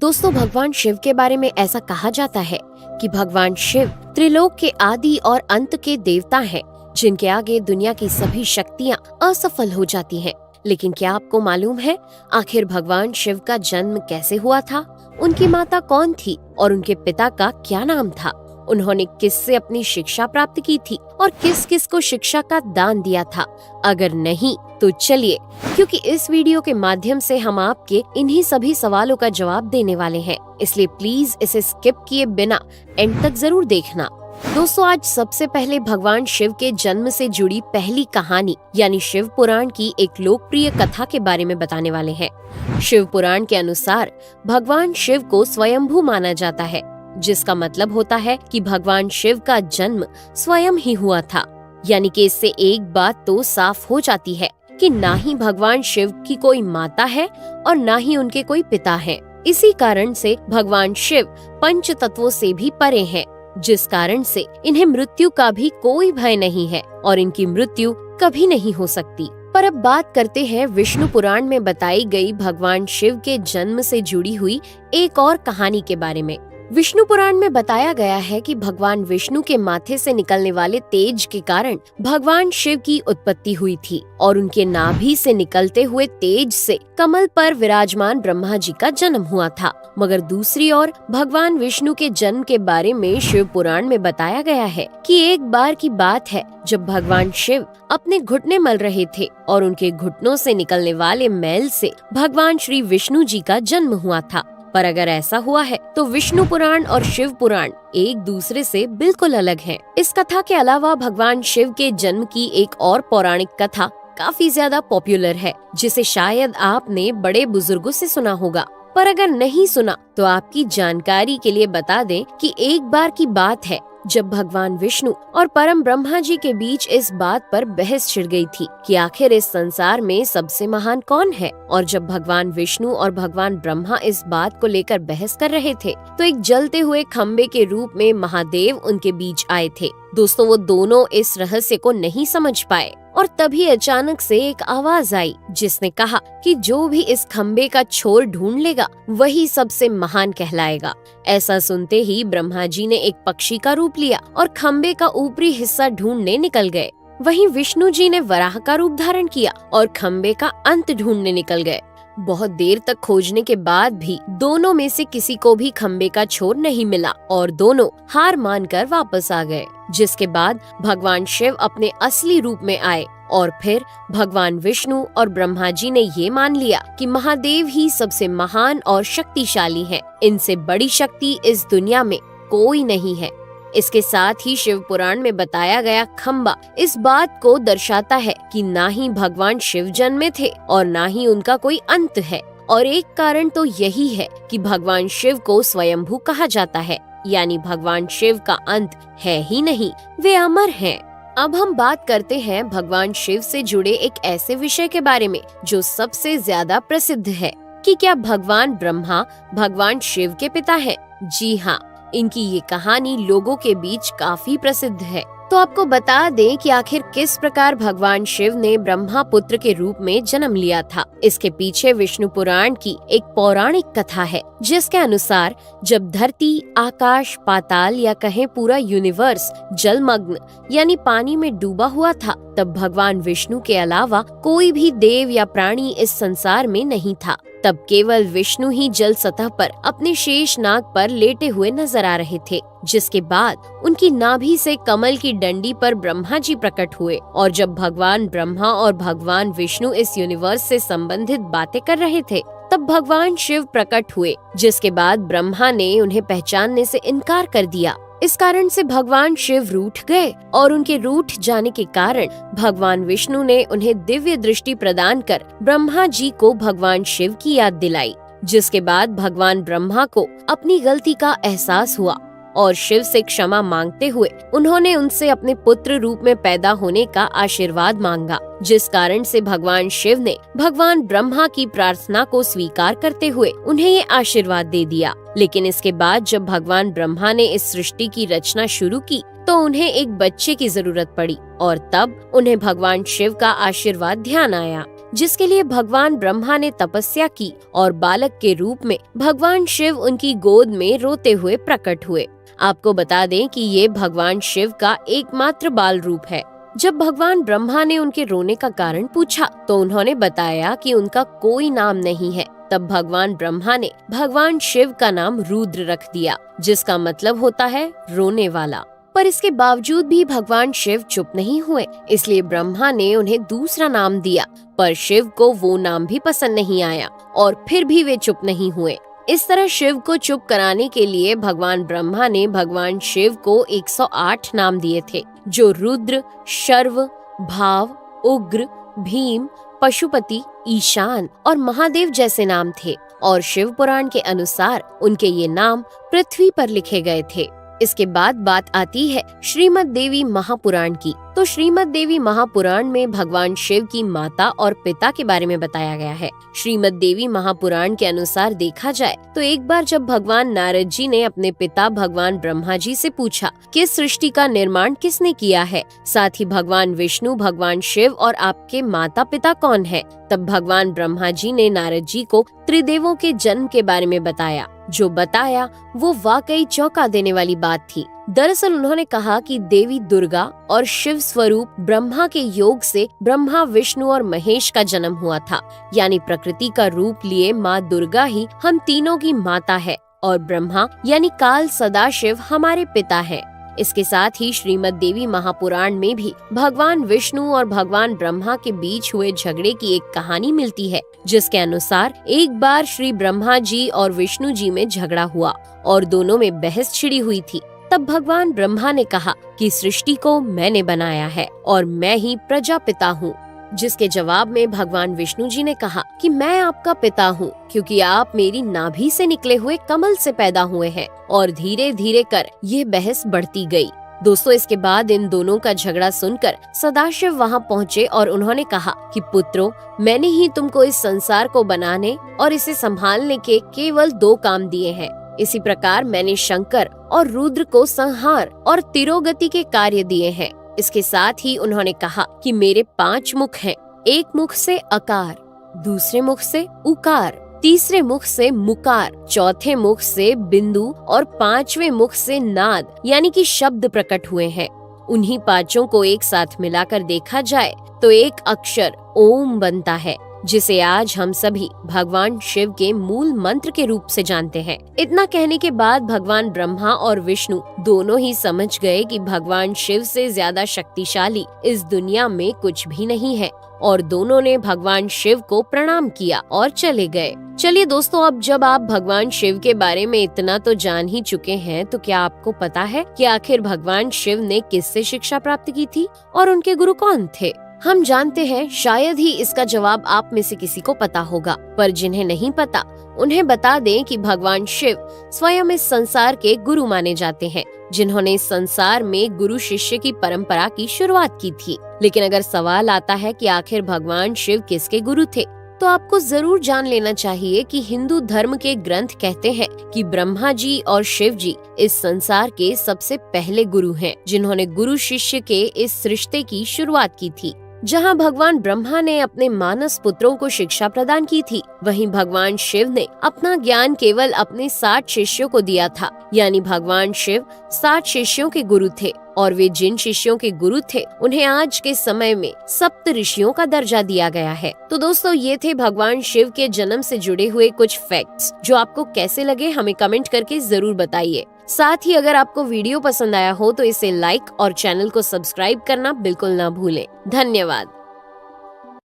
दोस्तों, भगवान शिव के बारे में ऐसा कहा जाता है कि भगवान शिव त्रिलोक के आदि और अंत के देवता हैं, जिनके आगे दुनिया की सभी शक्तियाँ असफल हो जाती हैं। लेकिन क्या आपको मालूम है आखिर भगवान शिव का जन्म कैसे हुआ था? उनकी माता कौन थी और उनके पिता का क्या नाम था? उन्होंने किससे अपनी शिक्षा प्राप्त की थी और किस किस को शिक्षा का दान दिया था? अगर नहीं तो चलिए, क्योंकि इस वीडियो के माध्यम से हम आपके इन्हीं सभी सवालों का जवाब देने वाले हैं, इसलिए प्लीज इसे स्किप किए बिना एंड तक जरूर देखना। दोस्तों, आज सबसे पहले भगवान शिव के जन्म से जुड़ी पहली कहानी यानी शिव पुराण की एक लोकप्रिय कथा के बारे में बताने वाले हैं। शिव पुराण के अनुसार भगवान शिव को स्वयंभू माना जाता है, जिसका मतलब होता है कि भगवान शिव का जन्म स्वयं ही हुआ था। यानी कि इससे एक बात तो साफ हो जाती है कि ना ही भगवान शिव की कोई माता है और ना ही उनके कोई पिता हैं। इसी कारण से भगवान शिव पंच तत्वों से भी परे हैं, जिस कारण से इन्हें मृत्यु का भी कोई भय नहीं है और इनकी मृत्यु कभी नहीं हो सकती। पर अब बात करते हैं विष्णु पुराण में बताई गई भगवान शिव के जन्म से जुड़ी हुई एक और कहानी के बारे में। विष्णु पुराण में बताया गया है कि भगवान विष्णु के माथे से निकलने वाले तेज के कारण भगवान शिव की उत्पत्ति हुई थी और उनके नाभि से निकलते हुए तेज से कमल पर विराजमान ब्रह्मा जी का जन्म हुआ था। मगर दूसरी ओर भगवान विष्णु के जन्म के बारे में शिव पुराण में बताया गया है कि एक बार की बात है जब भगवान शिव अपने घुटने मल रहे थे और उनके घुटनों से निकलने वाले मैल से भगवान श्री विष्णु जी का जन्म हुआ था। पर अगर ऐसा हुआ है तो विष्णु पुराण और शिव पुराण एक दूसरे से बिल्कुल अलग हैं। इस कथा के अलावा भगवान शिव के जन्म की एक और पौराणिक कथा काफी ज्यादा पॉपुलर है, जिसे शायद आपने बड़े बुजुर्गों से सुना होगा। पर अगर नहीं सुना तो आपकी जानकारी के लिए बता दें कि एक बार की बात है जब भगवान विष्णु और परम ब्रह्मा जी के बीच इस बात पर बहस छिड़ गई थी कि आखिर इस संसार में सबसे महान कौन है। और जब भगवान विष्णु और भगवान ब्रह्मा इस बात को लेकर बहस कर रहे थे तो एक जलते हुए खम्बे के रूप में महादेव उनके बीच आए थे। दोस्तों, वो दोनों इस रहस्य को नहीं समझ पाए और तभी अचानक से एक आवाज आई जिसने कहा कि जो भी इस खम्बे का छोर ढूंढ लेगा वही सबसे महान कहलाएगा। ऐसा सुनते ही ब्रह्मा जी ने एक पक्षी का रूप लिया और खम्बे का ऊपरी हिस्सा ढूंढने निकल गए। वहीं विष्णु जी ने वराह का रूप धारण किया और खम्बे का अंत ढूंढने निकल गए। बहुत देर तक खोजने के बाद भी दोनों में से किसी को भी खम्बे का छोर नहीं मिला और दोनों हार मानकर वापस आ गए। जिसके बाद भगवान शिव अपने असली रूप में आए और फिर भगवान विष्णु और ब्रह्मा जी ने ये मान लिया कि महादेव ही सबसे महान और शक्तिशाली हैं। इनसे बड़ी शक्ति इस दुनिया में कोई नहीं है। इसके साथ ही शिव पुराण में बताया गया खम्बा इस बात को दर्शाता है कि ना ही भगवान शिव जन्मे थे और ना ही उनका कोई अंत है। और एक कारण तो यही है कि भगवान शिव को स्वयंभू कहा जाता है, यानी भगवान शिव का अंत है ही नहीं, वे अमर हैं। अब हम बात करते हैं भगवान शिव से जुड़े एक ऐसे विषय के बारे में जो सबसे ज्यादा प्रसिद्ध है कि क्या भगवान ब्रह्मा भगवान शिव के पिता हैं? जी हाँ, इनकी ये कहानी लोगों के बीच काफी प्रसिद्ध है। तो आपको बता दें कि आखिर किस प्रकार भगवान शिव ने ब्रह्मा पुत्र के रूप में जन्म लिया था। इसके पीछे विष्णु पुराण की एक पौराणिक कथा है, जिसके अनुसार जब धरती, आकाश, पाताल या कहें पूरा यूनिवर्स जलमग्न यानी पानी में डूबा हुआ था, तब भगवान विष्णु के अलावा कोई भी देव या प्राणी इस संसार में नहीं था। तब केवल विष्णु ही जल सतह पर अपने शेष नाग पर लेटे हुए नजर आ रहे थे। जिसके बाद उनकी नाभि से कमल की डंडी पर ब्रह्मा जी प्रकट हुए और जब भगवान ब्रह्मा और भगवान विष्णु इस यूनिवर्स से संबंधित बातें कर रहे थे तब भगवान शिव प्रकट हुए, जिसके बाद ब्रह्मा ने उन्हें पहचानने से इनकार कर दिया। इस कारण से भगवान शिव रूठ गए और उनके रूठ जाने के कारण भगवान विष्णु ने उन्हें दिव्य दृष्टि प्रदान कर ब्रह्मा जी को भगवान शिव की याद दिलाई। जिसके बाद भगवान ब्रह्मा को अपनी गलती का एहसास हुआ और शिव से क्षमा मांगते हुए उन्होंने उनसे अपने पुत्र रूप में पैदा होने का आशीर्वाद मांगा। जिस कारण से भगवान शिव ने भगवान ब्रह्मा की प्रार्थना को स्वीकार करते हुए उन्हें ये आशीर्वाद दे दिया। लेकिन इसके बाद जब भगवान ब्रह्मा ने इस सृष्टि की रचना शुरू की तो उन्हें एक बच्चे की जरूरत पड़ी और तब उन्हें भगवान शिव का आशीर्वाद ध्यान आया। जिसके लिए भगवान ब्रह्मा ने तपस्या की और बालक के रूप में भगवान शिव उनकी गोद में रोते हुए प्रकट हुए। आपको बता दें कि ये भगवान शिव का एकमात्र बाल रूप है। जब भगवान ब्रह्मा ने उनके रोने का कारण पूछा तो उन्होंने बताया कि उनका कोई नाम नहीं है। तब भगवान ब्रह्मा ने भगवान शिव का नाम रुद्र रख दिया, जिसका मतलब होता है रोने वाला। पर इसके बावजूद भी भगवान शिव चुप नहीं हुए, इसलिए ब्रह्मा ने उन्हें दूसरा नाम दिया। पर शिव को वो नाम भी पसंद नहीं आया और फिर भी वे चुप नहीं हुए। इस तरह शिव को चुप कराने के लिए भगवान ब्रह्मा ने भगवान शिव को 108 नाम दिए थे, जो रुद्र, शर्व, भाव, उग्र, भीम, पशुपति, ईशान और महादेव जैसे नाम थे। और शिव पुराण के अनुसार उनके ये नाम पृथ्वी पर लिखे गए थे। इसके बाद बात आती है श्रीमद् देवी महापुराण की। तो श्रीमद् देवी महापुराण में भगवान शिव की माता और पिता के बारे में बताया गया है। श्रीमद् देवी महापुराण के अनुसार देखा जाए तो एक बार जब भगवान नारद जी ने अपने पिता भगवान ब्रह्मा जी से पूछा कि इस सृष्टि का निर्माण किसने किया है, साथ ही भगवान विष्णु, भगवान शिव और आपके माता पिता कौन है, तब भगवान ब्रह्मा जी ने नारद जी को त्रिदेवों के जन्म के बारे में बताया। जो बताया वो वाकई चौंका देने वाली बात थी। दरअसल उन्होंने कहा कि देवी दुर्गा और शिव स्वरूप ब्रह्मा के योग से ब्रह्मा, विष्णु और महेश का जन्म हुआ था। यानी प्रकृति का रूप लिए माँ दुर्गा ही हम तीनों की माता है और ब्रह्मा यानी काल सदाशिव हमारे पिता है। इसके साथ ही श्रीमद् देवी महापुराण में भी भगवान विष्णु और भगवान ब्रह्मा के बीच हुए झगड़े की एक कहानी मिलती है, जिसके अनुसार एक बार श्री ब्रह्मा जी और विष्णु जी में झगड़ा हुआ और दोनों में बहस छिड़ी हुई थी। तब भगवान ब्रह्मा ने कहा कि सृष्टि को मैंने बनाया है और मैं ही प्रजापिता हूँ, जिसके जवाब में भगवान विष्णु जी ने कहा कि मैं आपका पिता हूँ, क्योंकि आप मेरी नाभि से निकले हुए कमल से पैदा हुए हैं। और धीरे धीरे कर ये बहस बढ़ती गई। दोस्तों, इसके बाद इन दोनों का झगड़ा सुनकर सदाशिव वहाँ पहुँचे और उन्होंने कहा कि पुत्रों, मैंने ही तुमको इस संसार को बनाने और इसे संभालने के केवल 2 काम दिए हैं। इसी प्रकार मैंने शंकर और रुद्र को संहार और तिरोगति के कार्य दिए हैं। इसके साथ ही उन्होंने कहा कि मेरे 5 मुख हैं। एक मुख से अकार, दूसरे मुख से उकार, तीसरे मुख से मुकार, चौथे मुख से बिंदु और 5वें मुख से नाद यानी कि शब्द प्रकट हुए हैं। उन्हीं 5 को एक साथ मिलाकर देखा जाए तो एक अक्षर ओम बनता है, जिसे आज हम सभी भगवान शिव के मूल मंत्र के रूप से जानते हैं। इतना कहने के बाद भगवान ब्रह्मा और विष्णु दोनों ही समझ गए कि भगवान शिव से ज्यादा शक्तिशाली इस दुनिया में कुछ भी नहीं है और दोनों ने भगवान शिव को प्रणाम किया और चले गए। चलिए दोस्तों, अब जब आप भगवान शिव के बारे में इतना तो जान ही चुके हैं, तो क्या आपको पता है कि आखिर भगवान शिव ने किससे शिक्षा प्राप्त की थी और उनके गुरु कौन थे? हम जानते हैं, शायद ही इसका जवाब आप में से किसी को पता होगा, पर जिन्हें नहीं पता उन्हें बता दें कि भगवान शिव स्वयं इस संसार के गुरु माने जाते हैं, जिन्होंने इस संसार में गुरु शिष्य की परंपरा की शुरुआत की थी। लेकिन अगर सवाल आता है कि आखिर भगवान शिव किसके गुरु थे, तो आपको जरूर जान लेना चाहिए कि हिंदू धर्म के ग्रंथ कहते हैं कि ब्रह्मा जी और शिव जी इस संसार के सबसे पहले गुरु हैं, जिन्होंने गुरु शिष्य के इस रिश्ते की शुरुआत की थी। जहां भगवान ब्रह्मा ने अपने मानस पुत्रों को शिक्षा प्रदान की थी, वहीं भगवान शिव ने अपना ज्ञान केवल अपने 60 शिष्यों को दिया था। यानी भगवान शिव 60 शिष्यों के गुरु थे और वे जिन शिष्यों के गुरु थे उन्हें आज के समय में सप्त ऋषियों का दर्जा दिया गया है। तो दोस्तों, ये थे भगवान शिव के जन्म से जुड़े हुए कुछ फैक्ट्स, जो आपको कैसे लगे हमें कमेंट करके जरूर बताइए। साथ ही अगर आपको वीडियो पसंद आया हो तो इसे लाइक और चैनल को सब्सक्राइब करना बिल्कुल ना भूलें। धन्यवाद।